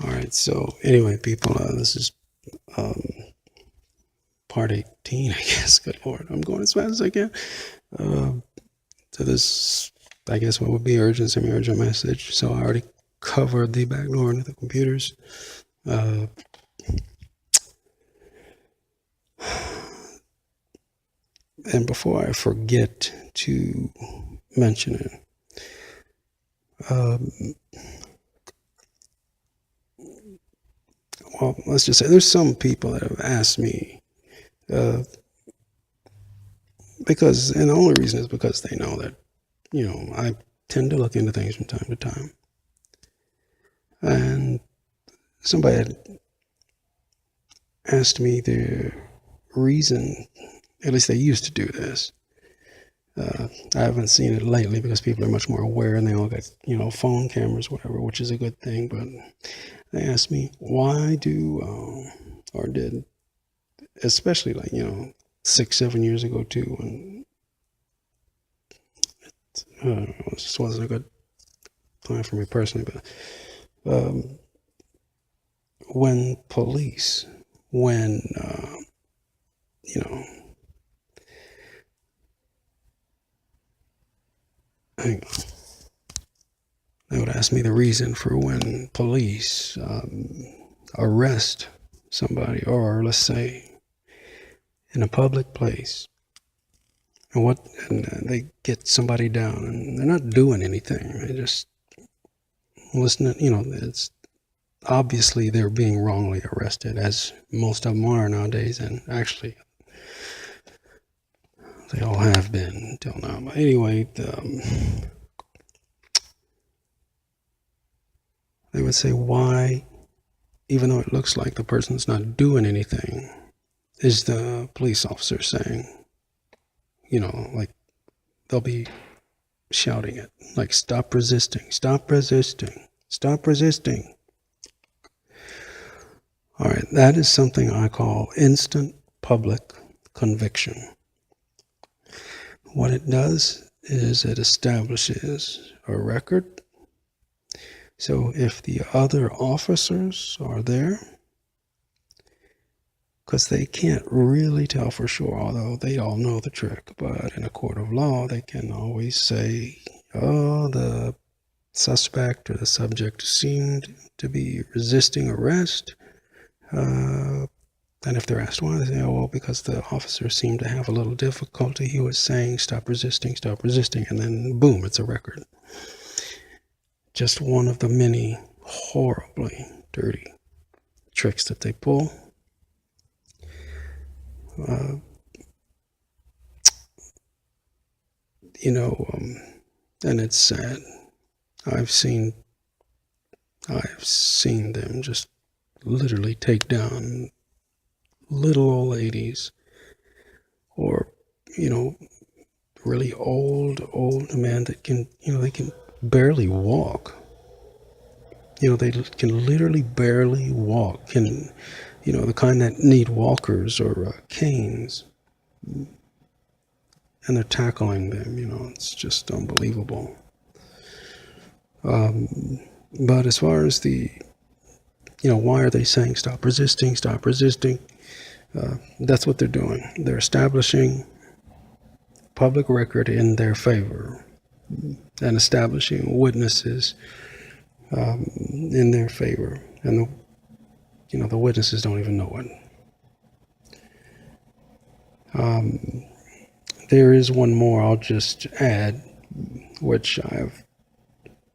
All right. So anyway, people, this is um, part 18, I guess. Good Lord, I'm going as fast as I can. So this, I guess, what would be urgent, semi-urgent message. So I already covered the back door into the computers. And before I forget to mention it, well, let's just say there's some people that have asked me, because, and the only reason is because they know that, I tend to look into things from time to time. And somebody had asked me the reason, at least they used to do this. I haven't seen it lately because people are much more aware and they all got, phone cameras, whatever, which is a good thing. But they asked me, why do, or did, especially like, 6-7 years ago too, when it just wasn't a good time for me personally, but when police, when, hang on. They would ask me the reason for when police arrest somebody, or let's say in a public place, and they get somebody down, and they're not doing anything. They just listening. It's obviously they're being wrongly arrested, as most of them are nowadays, and actually they all have been until now. But anyway, they would say, why, even though it looks like the person's not doing anything, is the police officer saying, like they'll be shouting it, like, stop resisting, stop resisting, stop resisting. All right, that is something I call instant public conviction. What it does is it establishes a record. So if the other officers are there, because they can't really tell for sure, although they all know the trick, but in a court of law, they can always say, oh, the suspect or the subject seemed to be resisting arrest. And if they're asked why, they say, oh, well, because the officer seemed to have a little difficulty. He was saying, stop resisting, and then boom, it's a record. Just one of the many horribly dirty tricks that they pull. And it's sad. I've seen them just literally take down little old ladies, or really old men that can they can barely walk. They can literally barely walk, and the kind that need walkers or canes, and they're tackling them. It's just unbelievable. But as far as the why are they saying stop resisting, stop resisting? That's what they're doing. They're establishing public record in their favor and establishing witnesses in their favor. And the witnesses don't even know it. There is one more I'll just add, which I've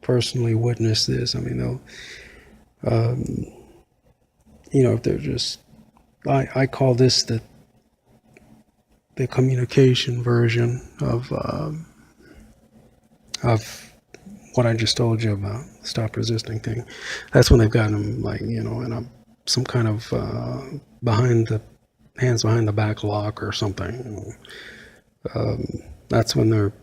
personally witnessed this. I mean, they'll, if they're just, I call this the communication version of what I just told you about, stop resisting thing. That's when they've gotten them, like, in some kind of hands behind the back lock or something. That's when they're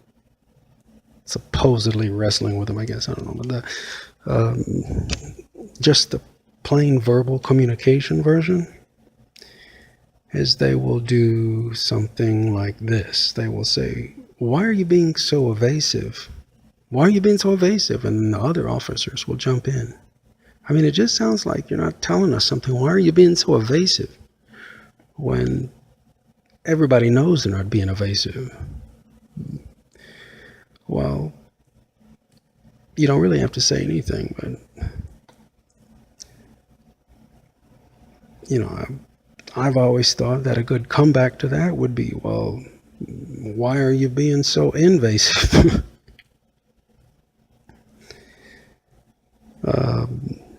supposedly wrestling with them, I guess. I don't know. But just the plain verbal communication version is they will do something like this. They will say, why are you being so evasive? Why are you being so evasive? And then the other officers will jump in. I mean, it just sounds like you're not telling us something. Why are you being so evasive when everybody knows they're not being evasive? Well, you don't really have to say anything, but, you know, I've always thought that a good comeback to that would be, well, why are you being so invasive?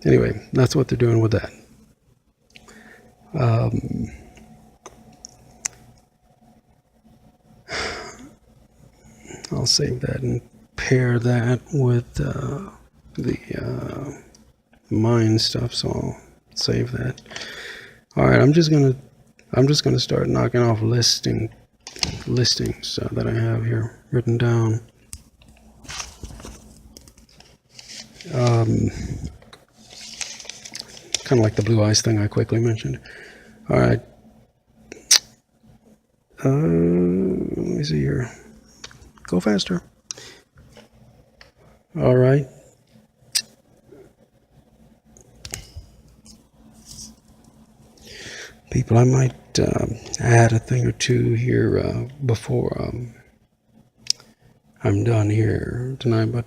Anyway, that's what they're doing with that. I'll save that and pair that with the mine stuff, so I'll save that. All right, I'm just gonna start knocking off listings that I have here written down. Kind of like the blue ice thing I quickly mentioned. All right. Let me see here. Go faster. All right. People, I might add a thing or two here before I'm done here tonight, but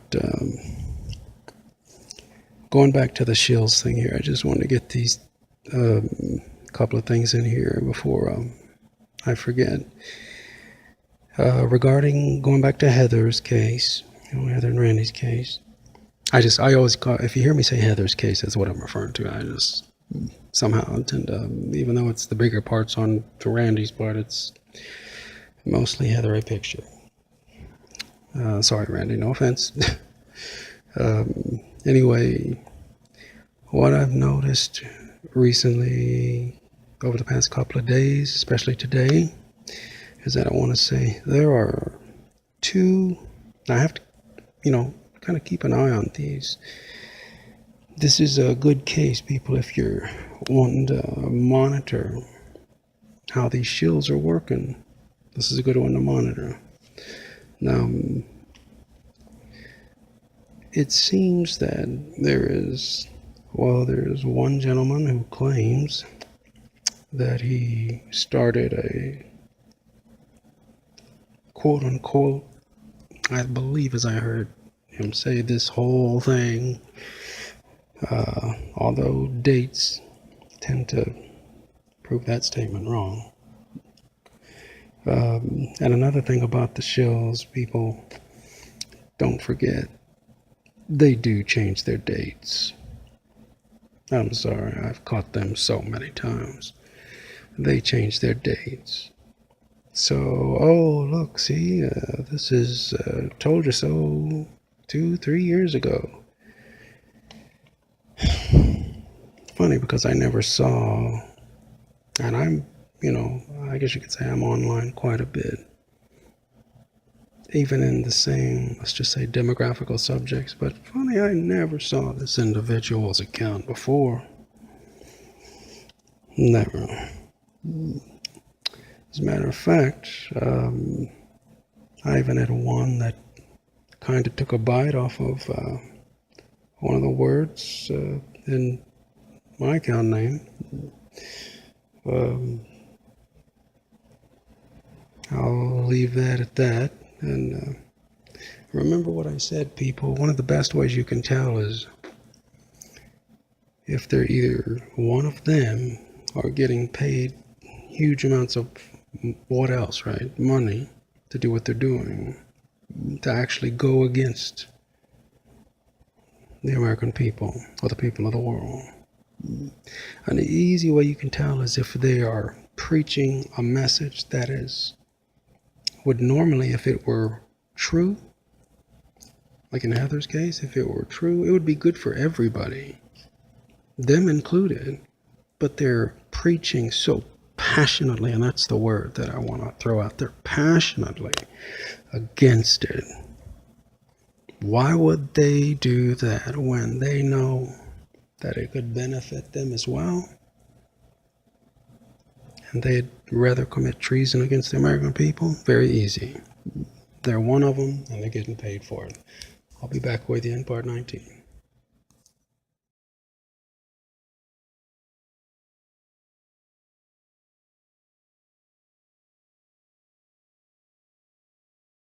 going back to the shills thing here, I just want to get these couple of things in here before I forget. Regarding going back to Heather's case, Heather and Randy's case, I always call, if you hear me say Heather's case, that's what I'm referring to. I just somehow tend to, even though it's the bigger parts on to Randy's part, it's mostly Heather a picture. Sorry, Randy, no offense. Anyway, what I've noticed recently over the past couple of days, especially today, is that I want to say there are two, I have to, kind of keep an eye on these. This is a good case, people, if you're wanting to monitor how these shills are working. This is a good one to monitor. Now, it seems that there's one gentleman who claims that he started a quote unquote, I believe as I heard him say this whole thing, although dates tend to prove that statement wrong. And another thing about the shills, people, don't forget, they do change their dates. I'm sorry, I've caught them so many times. They change their dates. So, oh, look, see, this is told you so 2-3 years ago. Funny, because I never saw, and I'm, I guess you could say I'm online quite a bit. Even in the same, let's just say, demographical subjects. But funny, I never saw this individual's account before. Never. As a matter of fact, I even had one that kind of took a bite off of one of the words in my account name. I'll leave that at that. And remember what I said, people. One of the best ways you can tell is if they're either one of them or getting paid huge amounts of what else, right? Money to do what they're doing, to actually go against the American people or the people of the world. And the easy way you can tell is if they are preaching a message that would normally, if it were true, like in Heather's case, if it were true, it would be good for everybody, them included, but they're preaching so passionately, and that's the word that I want to throw out there, passionately against it. Why would they do that when they know that it could benefit them as well? And they'd rather commit treason against the American people? Very easy. They're one of them, and they're getting paid for it. I'll be back with you in part 19.